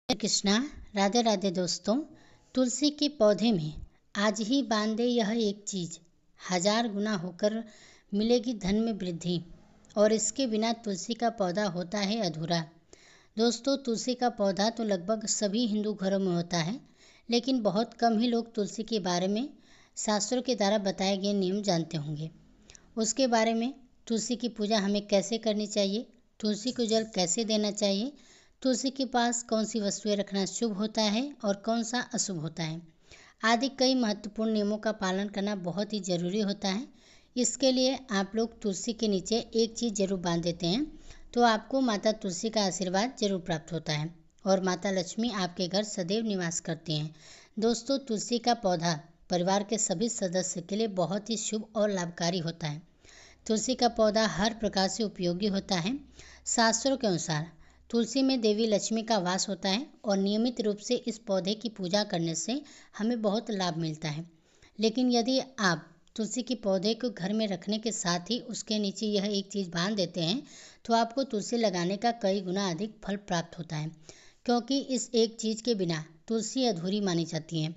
हरे कृष्णा। राधे राधे दोस्तों। तुलसी के पौधे में आज ही बांधे यह एक चीज, हजार गुना होकर मिलेगी धन में वृद्धि, और इसके बिना तुलसी का पौधा होता है अधूरा। दोस्तों, तुलसी का पौधा तो लगभग सभी हिंदू घरों में होता है, लेकिन बहुत कम ही लोग तुलसी के बारे में शास्त्रों के द्वारा बताए गए नियम जानते होंगे। उसके बारे में, तुलसी की पूजा हमें कैसे करनी चाहिए, तुलसी को जल कैसे देना चाहिए, तुलसी के पास कौन सी वस्तुएं रखना शुभ होता है और कौन सा अशुभ होता है, आदि कई महत्वपूर्ण नियमों का पालन करना बहुत ही जरूरी होता है। इसके लिए आप लोग तुलसी के नीचे एक चीज़ जरूर बांध देते हैं, तो आपको माता तुलसी का आशीर्वाद जरूर प्राप्त होता है और माता लक्ष्मी आपके घर सदैव निवास करती हैं। दोस्तों, तुलसी का पौधा परिवार के सभी सदस्य के लिए बहुत ही शुभ और लाभकारी होता है। तुलसी का पौधा हर प्रकार से उपयोगी होता है। शास्त्रों के अनुसार तुलसी में देवी लक्ष्मी का वास होता है और नियमित रूप से इस पौधे की पूजा करने से हमें बहुत लाभ मिलता है। लेकिन यदि आप तुलसी के पौधे को घर में रखने के साथ ही उसके नीचे यह एक चीज़ बांध देते हैं, तो आपको तुलसी लगाने का कई गुना अधिक फल प्राप्त होता है, क्योंकि इस एक चीज़ के बिना तुलसी अधूरी मानी जाती है।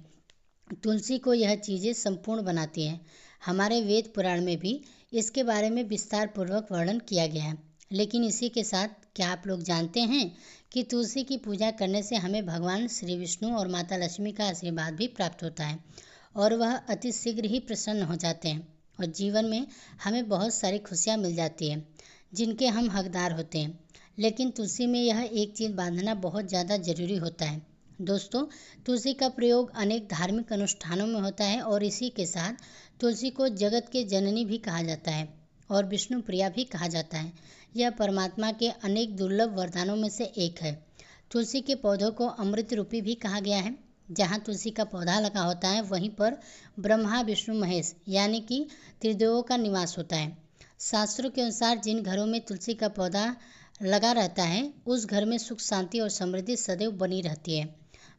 तुलसी को यह चीज़ें संपूर्ण बनाती हैं। हमारे वेद पुराण में भी इसके बारे में विस्तार पूर्वक वर्णन किया गया है। लेकिन इसी के साथ, क्या आप लोग जानते हैं कि तुलसी की पूजा करने से हमें भगवान श्री विष्णु और माता लक्ष्मी का आशीर्वाद भी प्राप्त होता है और वह अति शीघ्र ही प्रसन्न हो जाते हैं और जीवन में हमें बहुत सारी खुशियाँ मिल जाती हैं जिनके हम हकदार होते हैं। लेकिन तुलसी में यह एक चीज़ बांधना बहुत ज़्यादा जरूरी होता है। दोस्तों, तुलसी का प्रयोग अनेक धार्मिक अनुष्ठानों में होता है और इसी के साथ तुलसी को जगत के जननी भी कहा जाता है और विष्णु प्रिया भी कहा जाता है। यह परमात्मा के अनेक दुर्लभ वरदानों में से एक है। तुलसी के पौधों को अमृत रूपी भी कहा गया है। जहाँ तुलसी का पौधा लगा होता है, वहीं पर ब्रह्मा विष्णु महेश यानी कि त्रिदेवों का निवास होता है। शास्त्रों के अनुसार जिन घरों में तुलसी का पौधा लगा रहता है, उस घर में सुख शांति और समृद्धि सदैव बनी रहती है।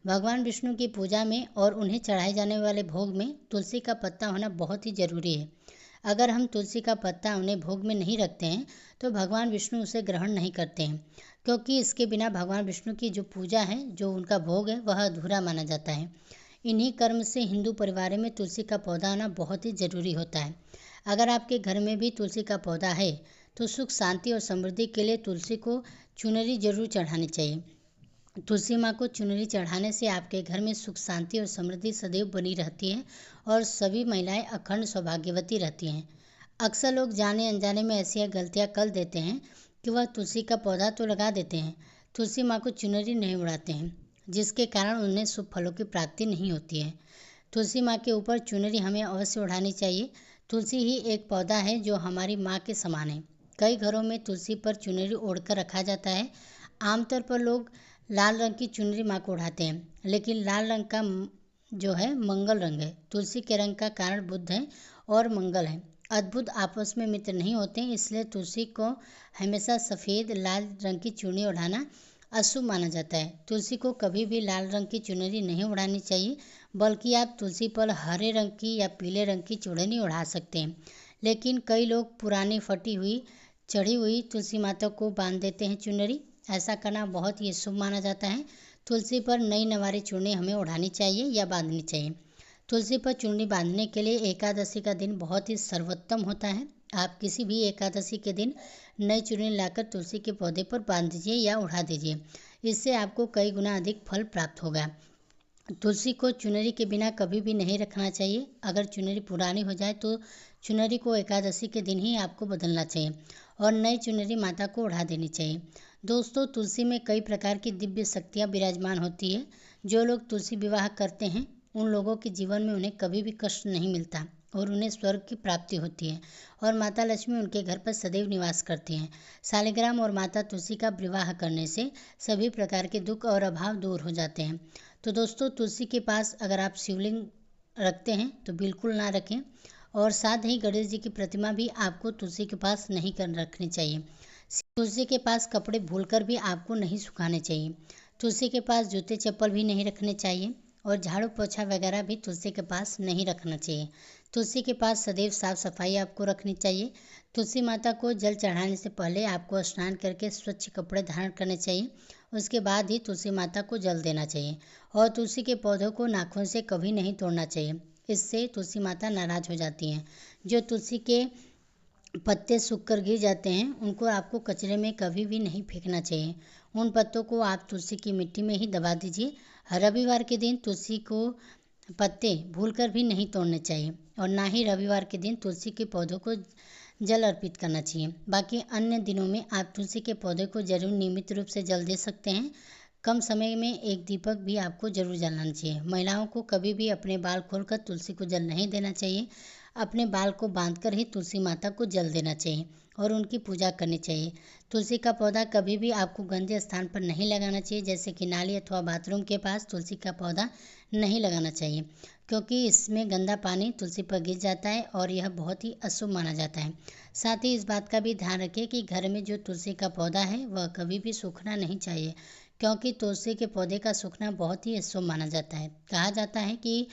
भगवान विष्णु की पूजा में और उन्हें चढ़ाए जाने वाले भोग में तुलसी का पत्ता होना बहुत ही जरूरी है। अगर हम तुलसी का पत्ता उन्हें भोग में नहीं रखते हैं, तो भगवान विष्णु उसे ग्रहण नहीं करते हैं, क्योंकि इसके बिना भगवान विष्णु की जो पूजा है, जो उनका भोग है, वह अधूरा माना जाता है। इन्हीं कर्म से हिंदू परिवार में तुलसी का पौधा आना बहुत ही जरूरी होता है। अगर आपके घर में भी तुलसी का पौधा है, तो सुख शांति और समृद्धि के लिए तुलसी को चुनरी जरूर चढ़ानी चाहिए। तुलसी माँ को चुनरी चढ़ाने से आपके घर में सुख शांति और समृद्धि सदैव बनी रहती है और सभी महिलाएं अखंड सौभाग्यवती रहती हैं। अक्सर लोग जाने अनजाने में ऐसी गलतियाँ कर देते हैं कि वह तुलसी का पौधा तो लगा देते हैं, तुलसी माँ को चुनरी नहीं उड़ाते हैं, जिसके कारण उन्हें शुभ फलों की प्राप्ति नहीं होती है। तुलसी माँ के ऊपर चुनरी हमें अवश्य उड़ानी चाहिए। तुलसी ही एक पौधा है जो हमारी माँ के समान है। कई घरों में तुलसी पर चुनरी ओढ़कर रखा जाता है। आमतौर पर लोग लाल रंग की चुनरी माँ को उड़ाते हैं, लेकिन लाल रंग का जो है मंगल रंग है। तुलसी के रंग का कारण बुध है और मंगल है। अद्भुत आपस में मित्र नहीं होते, इसलिए तुलसी को हमेशा सफ़ेद लाल रंग की चुनरी उड़ाना अशुभ माना जाता है। तुलसी को कभी भी लाल रंग की चुनरी नहीं उड़ानी चाहिए, बल्कि आप तुलसी पर हरे रंग की या पीले रंग की चुनरी उड़ा सकते हैं। लेकिन कई लोग पुरानी फटी हुई चढ़ी हुई तुलसी माता को बांध देते हैं चुनरी। ऐसा करना बहुत ही शुभ माना जाता है। तुलसी पर नई नवारी चुन्नी हमें उड़ानी चाहिए या बांधनी चाहिए। तुलसी पर चुन्नी बांधने के लिए एकादशी का दिन बहुत ही सर्वोत्तम होता है। आप किसी भी एकादशी के दिन नई चुन्नी लाकर तुलसी के पौधे पर बांध दीजिए या उड़ा दीजिए। इससे आपको कई गुना अधिक फल प्राप्त होगा। तुलसी को चुनरी के बिना कभी भी नहीं रखना चाहिए। अगर चुनरी पुरानी हो जाए तो चुनरी को एकादशी के दिन ही आपको बदलना चाहिए और नई चुनरी माता को उड़ा देनी चाहिए। दोस्तों, तुलसी में कई प्रकार की दिव्य शक्तियाँ विराजमान होती है। जो लोग तुलसी विवाह करते हैं, उन लोगों के जीवन में उन्हें कभी भी कष्ट नहीं मिलता और उन्हें स्वर्ग की प्राप्ति होती है और माता लक्ष्मी उनके घर पर सदैव निवास करती हैं। शालिग्राम और माता तुलसी का विवाह करने से सभी प्रकार के दुख और अभाव दूर हो जाते हैं। तो दोस्तों, तुलसी के पास अगर आप शिवलिंग रखते हैं तो बिल्कुल ना रखें, और साथ ही गणेश जी की प्रतिमा भी आपको तुलसी के पास नहीं कर रखनी चाहिए। तुलसी के पास कपड़े भूलकर भी आपको नहीं सुखाने चाहिए। तुलसी के पास जूते चप्पल भी नहीं रखने चाहिए और झाड़ू पोछा वगैरह भी तुलसी के पास नहीं रखना चाहिए। तुलसी के पास सदैव साफ सफाई आपको रखनी चाहिए। तुलसी माता को जल चढ़ाने से पहले आपको स्नान करके स्वच्छ कपड़े धारण करने चाहिए उसके बाद ही तुलसी माता को जल देना चाहिए। और तुलसी के पौधों को नाखून से कभी नहीं तोड़ना चाहिए, इससे तुलसी माता नाराज हो जाती हैं। जो तुलसी के पत्ते सूख कर गिर जाते हैं उनको आपको कचरे में कभी भी नहीं फेंकना चाहिए। उन पत्तों को आप तुलसी की मिट्टी में ही दबा दीजिए। रविवार के दिन तुलसी को पत्ते भूलकर भी नहीं तोड़ने चाहिए और ना ही रविवार के दिन तुलसी के पौधों को जल अर्पित करना चाहिए। बाकी अन्य दिनों में आप तुलसी के पौधे को जरूर नियमित रूप से जल दे सकते हैं। कम समय में एक दीपक भी आपको जरूर जलाना चाहिए। महिलाओं को कभी भी अपने बाल खोलकर तुलसी को जल नहीं देना चाहिए। अपने बाल को बांधकर ही तुलसी माता को जल देना चाहिए और उनकी पूजा करनी चाहिए। तुलसी का पौधा कभी भी आपको गंदे स्थान पर नहीं लगाना चाहिए, जैसे कि नाली अथवा बाथरूम के पास तुलसी का पौधा नहीं लगाना चाहिए, क्योंकि इसमें गंदा पानी तुलसी पर गिर जाता है और यह बहुत ही अशुभ माना जाता है। साथ ही इस बात का भी ध्यान रखें कि घर में जो तुलसी का पौधा है वह कभी भी सूखना नहीं चाहिए, क्योंकि तुलसी के पौधे का सूखना बहुत ही अशुभ माना जाता है। कहा जाता है कि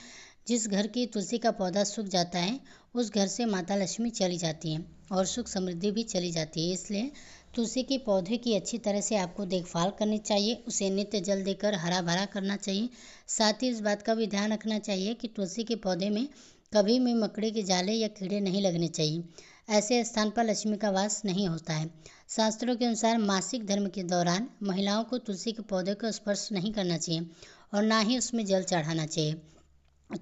जिस घर की तुलसी का पौधा सूख जाता है उस घर से माता लक्ष्मी चली जाती हैं और सुख समृद्धि भी चली जाती है। इसलिए तुलसी के पौधे की अच्छी तरह से आपको देखभाल करनी चाहिए, उसे नित्य जल देकर हरा भरा करना चाहिए। साथ ही इस बात का भी ध्यान रखना चाहिए कि तुलसी के पौधे में कभी भी मकड़ी के जाले या कीड़े नहीं लगने चाहिए। ऐसे स्थान पर लक्ष्मी का वास नहीं होता है। शास्त्रों के अनुसार मासिक धर्म के दौरान महिलाओं को तुलसी के पौधे को स्पर्श नहीं करना चाहिए और ना ही उसमें जल चढ़ाना चाहिए।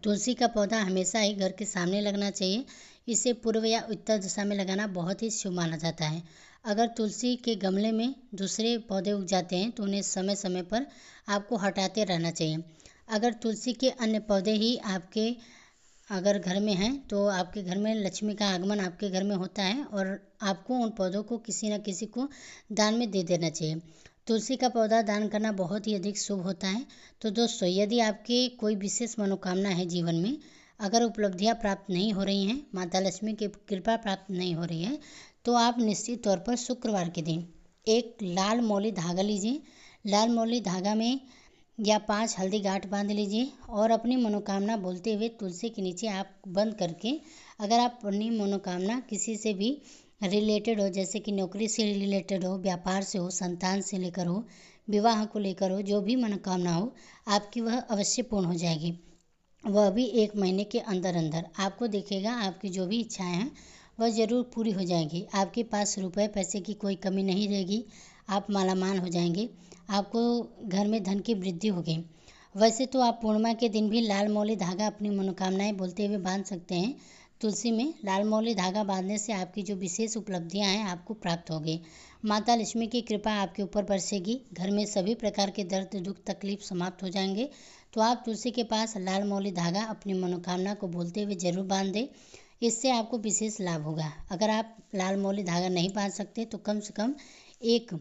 तुलसी का पौधा हमेशा ही घर के सामने लगना चाहिए। इसे पूर्व या उत्तर दिशा में लगाना बहुत ही शुभ माना जाता है। अगर तुलसी के गमले में दूसरे पौधे उग जाते हैं तो उन्हें समय समय पर आपको हटाते रहना चाहिए। अगर तुलसी के अन्य पौधे ही आपके अगर घर में हैं तो आपके घर में लक्ष्मी का आगमन आपके घर में होता है और आपको उन पौधों को किसी न किसी को दान में दे देना चाहिए। तुलसी का पौधा दान करना बहुत ही अधिक शुभ होता है। तो दोस्तों, यदि आपकी कोई विशेष मनोकामना है जीवन में, अगर उपलब्धियां प्राप्त नहीं हो रही हैं, माता लक्ष्मी की कृपा प्राप्त नहीं हो रही है, तो आप निश्चित तौर पर शुक्रवार के दिन एक लाल मौली धागा लीजिए। लाल मौली धागा में या 5 हल्दी गांठ बांध लीजिए और अपनी मनोकामना बोलते हुए तुलसी के नीचे आप बंद करके, अगर आप अपनी मनोकामना किसी से भी रिलेटेड हो, जैसे कि नौकरी से रिलेटेड हो, व्यापार से हो, संतान से लेकर हो, विवाह को लेकर हो, जो भी मनोकामना हो आपकी वह अवश्य पूर्ण हो जाएगी। वह भी 1 महीने के अंदर अंदर आपको दिखेगा। आपकी जो भी इच्छाएं हैं वह ज़रूर पूरी हो जाएंगी। आपके पास रुपए पैसे की कोई कमी नहीं रहेगी। आप मालामाल हो जाएंगे। आपको घर में धन की वृद्धि होगी। वैसे तो आप पूर्णिमा के दिन भी लाल मौली धागा अपनी मनोकामनाएं बोलते हुए बांध सकते हैं। तुलसी में लाल मौली धागा बांधने से आपकी जो विशेष उपलब्धियां हैं आपको प्राप्त होगी। माता लक्ष्मी की कृपा आपके ऊपर बरसेगी। घर में सभी प्रकार के दर्द दुख तकलीफ समाप्त हो जाएंगे। तो आप तुलसी के पास लाल मौली धागा अपनी मनोकामना को बोलते हुए जरूर बांध दें। इससे आपको विशेष लाभ होगा। अगर आप लाल मौली धागा नहीं बांध सकते तो कम से कम एक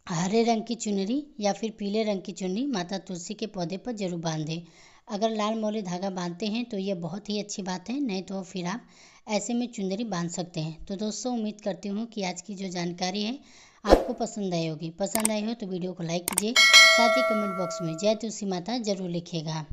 हरे रंग की चुनरी या फिर पीले रंग की चुनरी माता तुलसी के पौधे पर जरूर बांधें। अगर लाल मौली धागा बांधते हैं तो ये बहुत ही अच्छी बात है, नहीं तो फिर आप ऐसे में चुनरी बांध सकते हैं। तो दोस्तों, उम्मीद करती हूँ कि आज की जो जानकारी है आपको पसंद आई होगी। पसंद आई हो तो वीडियो को लाइक कीजिए, साथ ही कमेंट बॉक्स में जय तुलसी माता जरूर लिखिएगा।